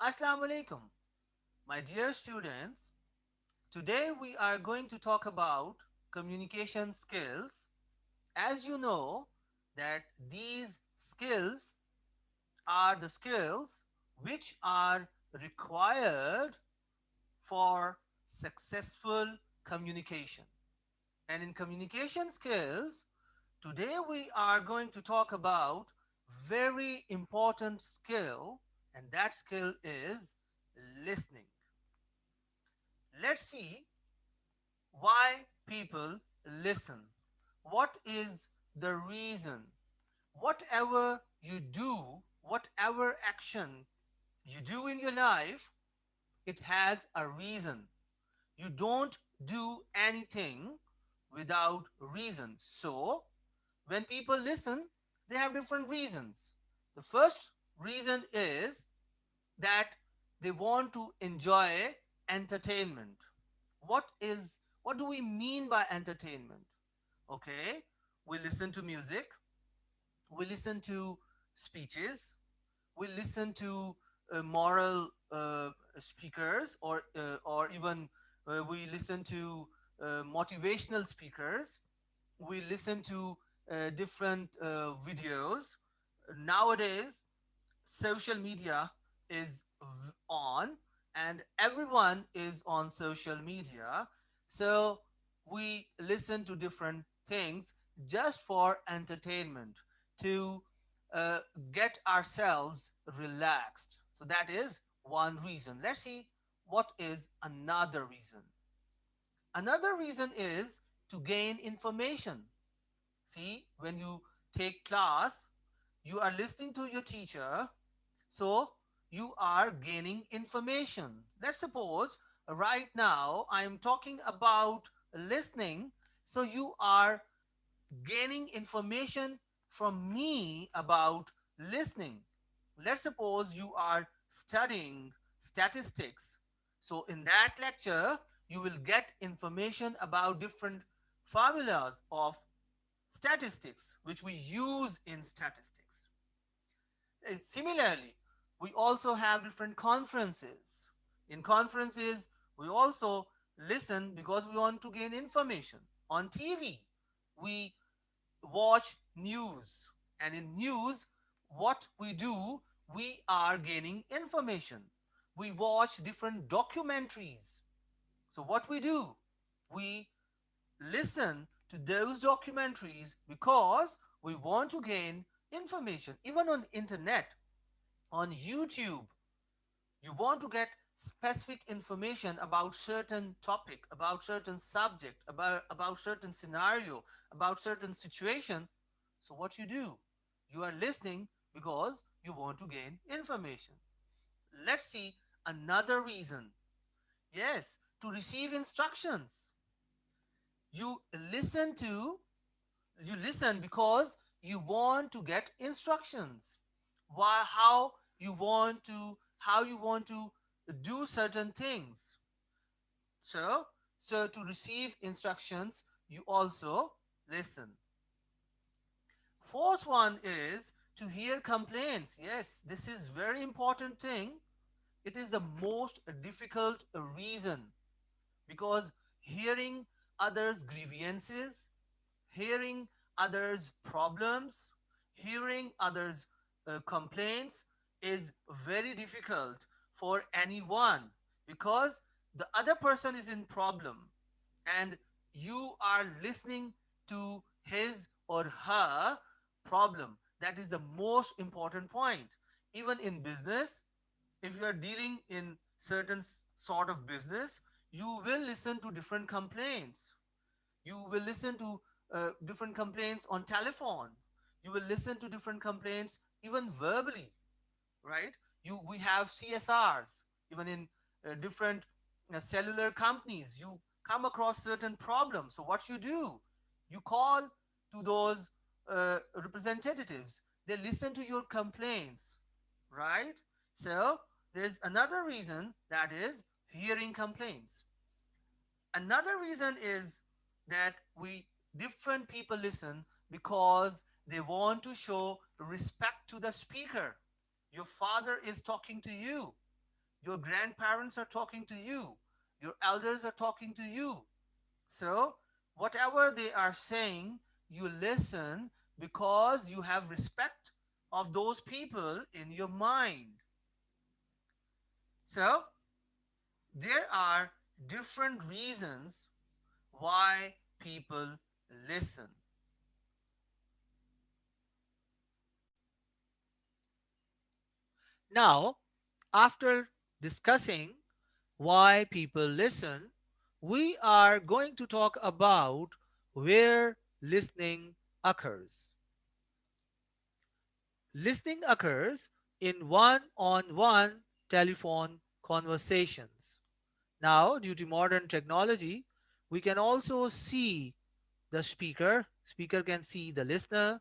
Assalamu alaikum, my dear students. Today we are going to talk about communication skills. As you know, that these skills are the skills which are required for successful communication. And in communication skills, today we are going to talk about very important skill, and that skill is listening. Let's see why people listen. What is the reason? Whatever you do, whatever action you do in your life, it has a reason. You don't do anything without reason. So, when people listen, they have different reasons. The first reason is that they want to enjoy entertainment. What do we mean by entertainment? Okay, we listen to music, we listen to speeches, we listen to moral speakers, or even we listen to motivational speakers. We listen to different videos. Nowadays, social media is on, and everyone is on social media. So we listen to different things just for entertainment, to uh, get ourselves relaxed. So that is one reason. Let's see what is another reason. Another reason is to gain information. See, when you take class, you are listening to your teacher, so you are gaining information. Let's suppose right now I am talking about listening, so you are gaining information from me about listening. Let's suppose you are studying statistics. So, in that lecture, you will get information about different formulas of statistics which we use in statistics. Similarly, we also have different conferences. In conferences, we also listen because we want to gain information. On TV, we watch news, and in news, what we do, we are gaining information. We watch different documentaries. So, what we do, we listen to those documentaries because we want to gain information. Even on internet, on YouTube, you want to get specific information about certain topic, about certain subject, about certain scenario, about certain situation. So what you do, you are listening because you want to gain information. Let's see another reason. Yes, to receive instructions. You listen to you listen because you want to get instructions. Why? How you want to do certain things. So so to receive instructions, you also listen. Fourth one is to hear complaints. Yes, this is very important thing. It is the most difficult reason, because hearing others grievances, hearing others' problems, hearing others' complaints is very difficult for anyone, because the other person is in problem and you are listening to his or her problem. That is the most important point. Even in business, if you are dealing in certain sort of business, you will listen to different complaints. You will listen to different complaints on telephone. You will listen to different complaints even verbally, right? We have CSRs. Even in different cellular companies, you come across certain problems. So what you do, you call to those representatives. They listen to your complaints, right? So there's another reason, that is hearing complaints. Another reason is that we different people listen because they want to show respect to the speaker. Your father is talking to you. Your grandparents are talking to you. Your elders are talking to you. So, whatever they are saying, you listen because you have respect of those people in your mind. So, there are different reasons why people listen. Now, after discussing why people listen, we are going to talk about where listening occurs. Listening occurs in one on one telephone conversations. Now, due to modern technology, we can also see the speaker can see the listener,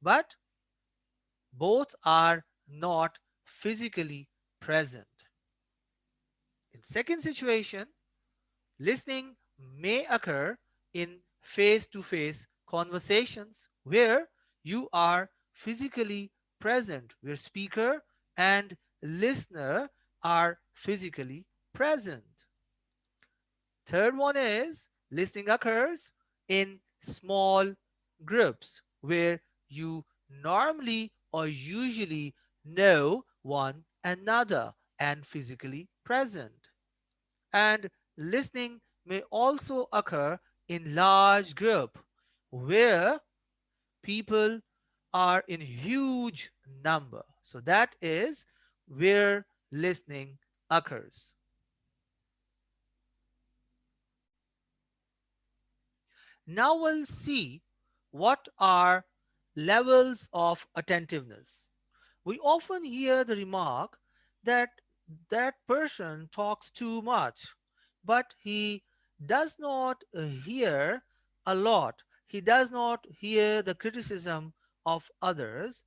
but both are not physically present. In second situation, listening may occur in face to face conversations where you are physically present, where speaker and listener are physically present. Third one is listening occurs in small groups where you normally or usually know one another and physically present. And listening may also occur in large group where people are in huge number. So that is where listening occurs. Now we'll see what are levels of attentiveness. We often hear the remark that that person talks too much, but he does not hear a lot. He does not hear the criticism of others.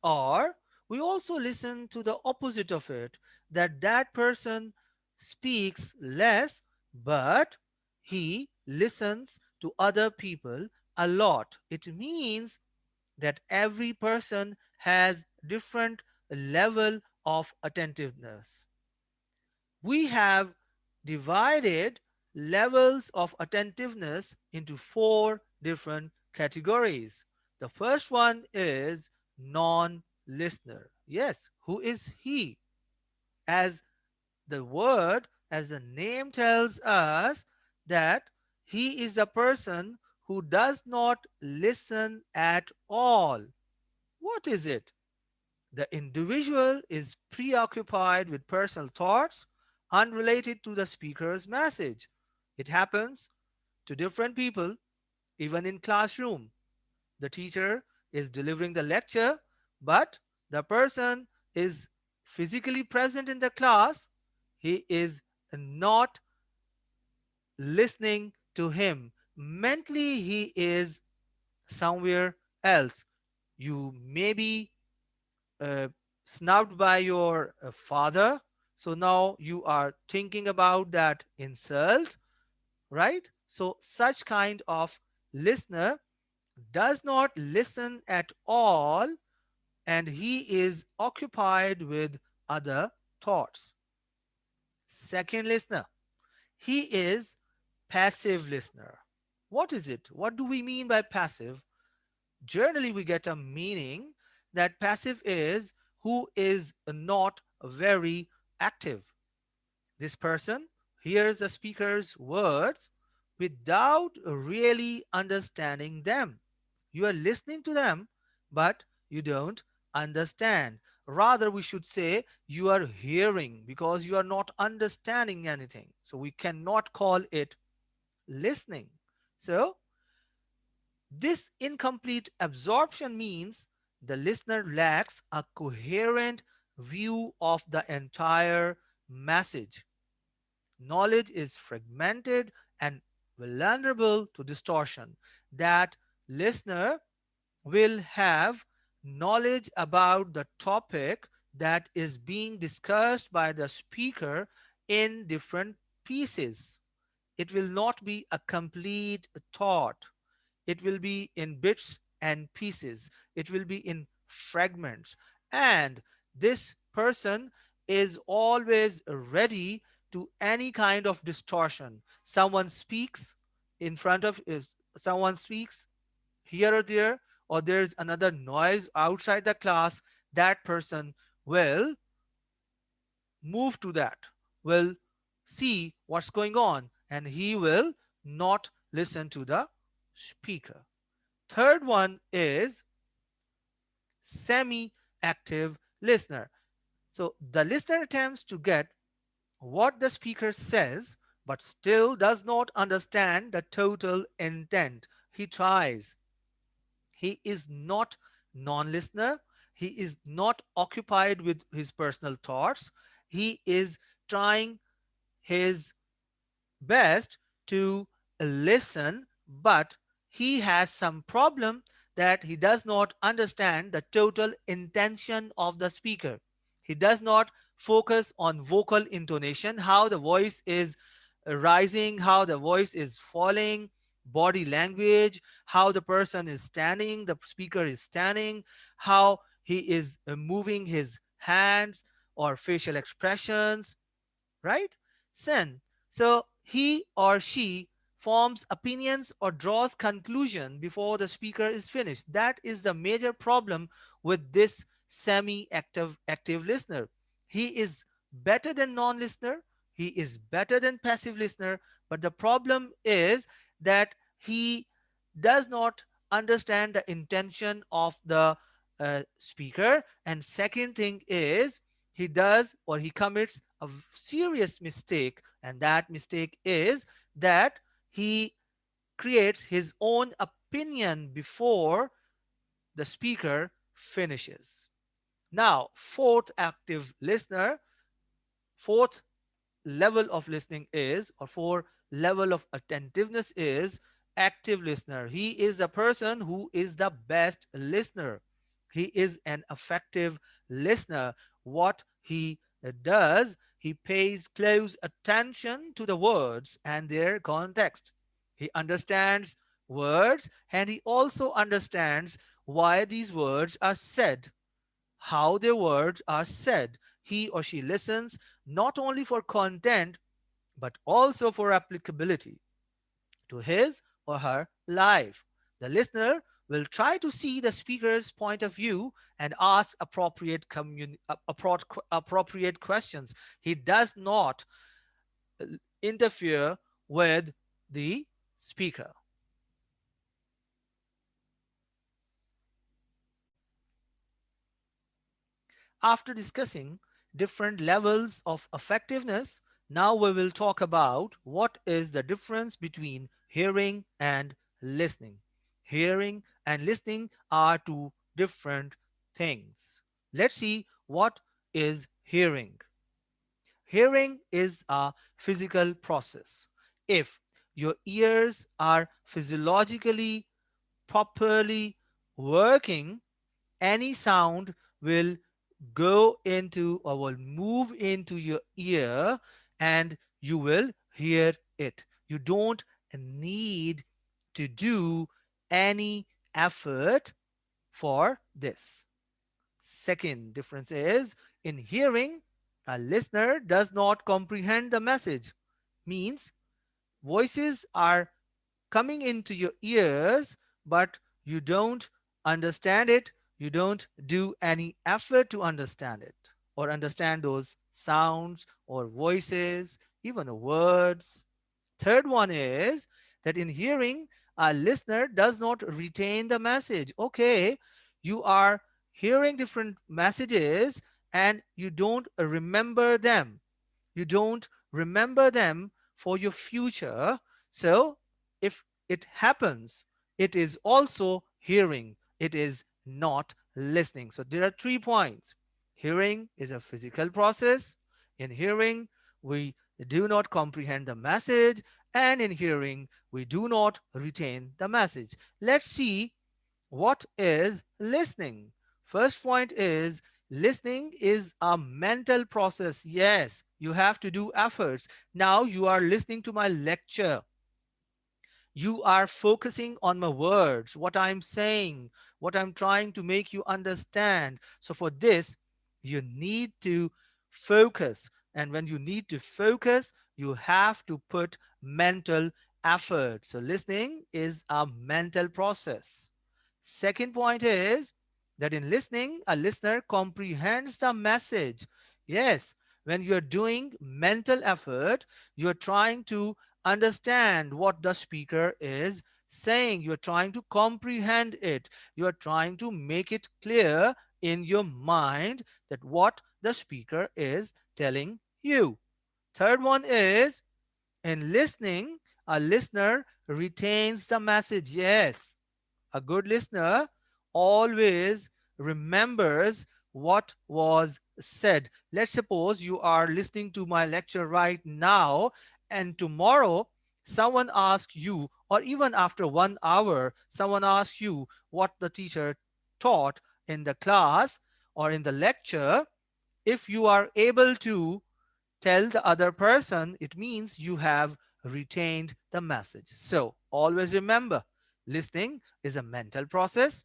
Or we also listen to the opposite of it, that that person speaks less, but he listens to other people a lot. It means that every person has different level of attentiveness. We have divided levels of attentiveness into four different categories. The first one is non listener. Yes, who is he? As the word, as the name tells us, that he is a person who does not listen at all. What is it? The individual is preoccupied with personal thoughts unrelated to the speaker's message. It happens to different people, even in classroom. The teacher is delivering the lecture, but the person is physically present in the class. He is not listening to him. Mentally, he is somewhere else. You may be uh, snubbed by your father. So now you are thinking about that insult, right? So such kind of listener does not listen at all, and he is occupied with other thoughts. Second listener, he is passive listener. What is it? What do we mean by passive? Generally we get a meaning that passive is who is not very active. This person hears the speaker's words without really understanding them. You are listening to them, but you don't understand. Rather, we should say you are hearing because you are not understanding anything. So we cannot call it listening. So this incomplete absorption means the listener lacks a coherent view of the entire message. Knowledge is fragmented and vulnerable to distortion. That listener will have knowledge about the topic that is being discussed by the speaker in different pieces. It will not be a complete thought. It will be in bits and pieces. It will be in fragments. And this person is always ready to any kind of distortion. Someone speaks in front of someone speaks here or there, or there's another noise outside the class, that person will move to that, will see what's going on, and he will not listen to the speaker. Third one is semi active listener. So the listener attempts to get what the speaker says but still does not understand the total intent. He tries. He is not non listener. He is not occupied with his personal thoughts. He is trying his best to listen, but he has some problem that he does not understand the total intention of the speaker. He does not focus on vocal intonation, how the voice is rising, how the voice is falling, body language, how the person is standing, the speaker is standing, how he is moving his hands or facial expressions, right? Sen. So he or she forms opinions or draws conclusion before the speaker is finished. That is the major problem with this semi-active listener. He is better than non-listener. He is better than passive listener. But the problem is that he does not understand the intention of the speaker. And second thing is he does or he commits a serious mistake, and that mistake is that he creates his own opinion before the speaker finishes. Now, fourth level of listening is, or for level of attentiveness is active listener. He is a person who is the best listener. He is an effective listener. What he does, he pays close attention to the words and their context. He understands words, and he also understands why these words are said, how their words are said. He or she listens not only for content but also for applicability to his or her life. The listener will try to see the speaker's point of view and ask appropriate questions. He does not interfere with the speaker. After discussing different levels of effectiveness, now we will talk about what is the difference between hearing and listening. Hearing and listening are two different things. Let's see what is hearing. Hearing is a physical process. If your ears are physiologically properly working, any sound will go into or will move into your ear and you will hear it. You don't need to do any effort for this. Second difference is in hearing, a listener does not comprehend the message. Means voices are coming into your ears, but you don't understand it. You don't do any effort to understand it or understand those sounds or voices, even the words. Third one is that in hearing, a listener does not retain the message. Okay, you are hearing different messages and you don't remember them. You don't remember them for your future. So, if it happens, it is also hearing, it is not listening. So, there are 3 points. Hearing is a physical process. In hearing, we do not comprehend the message, and in hearing, we do not retain the message. Let's see what is listening. First point is listening is a mental process. Yes, you have to do efforts. Now you are listening to my lecture. You are focusing on my words, what I'm saying, what I'm trying to make you understand. So for this, you need to focus. And when you need to focus, you have to put mental effort. So listening is a mental process. Second point is that in listening, a listener comprehends the message. Yes, when you're doing mental effort, you're trying to understand what the speaker is saying. You're trying to comprehend it. You're trying to make it clear in your mind that what the speaker is telling you. Third one is in listening, a listener retains the message. Yes, a good listener always remembers what was said. Let's suppose you are listening to my lecture right now, and tomorrow someone asks you, or even after 1 hour, someone asks you what the teacher taught in the class or in the lecture. If you are able to tell the other person, it means you have retained the message. So always remember, listening is a mental process.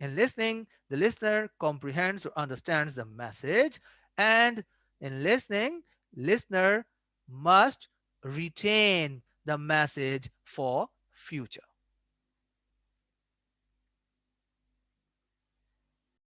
In listening, the listener comprehends or understands the message, and in listening, listener must retain the message for future.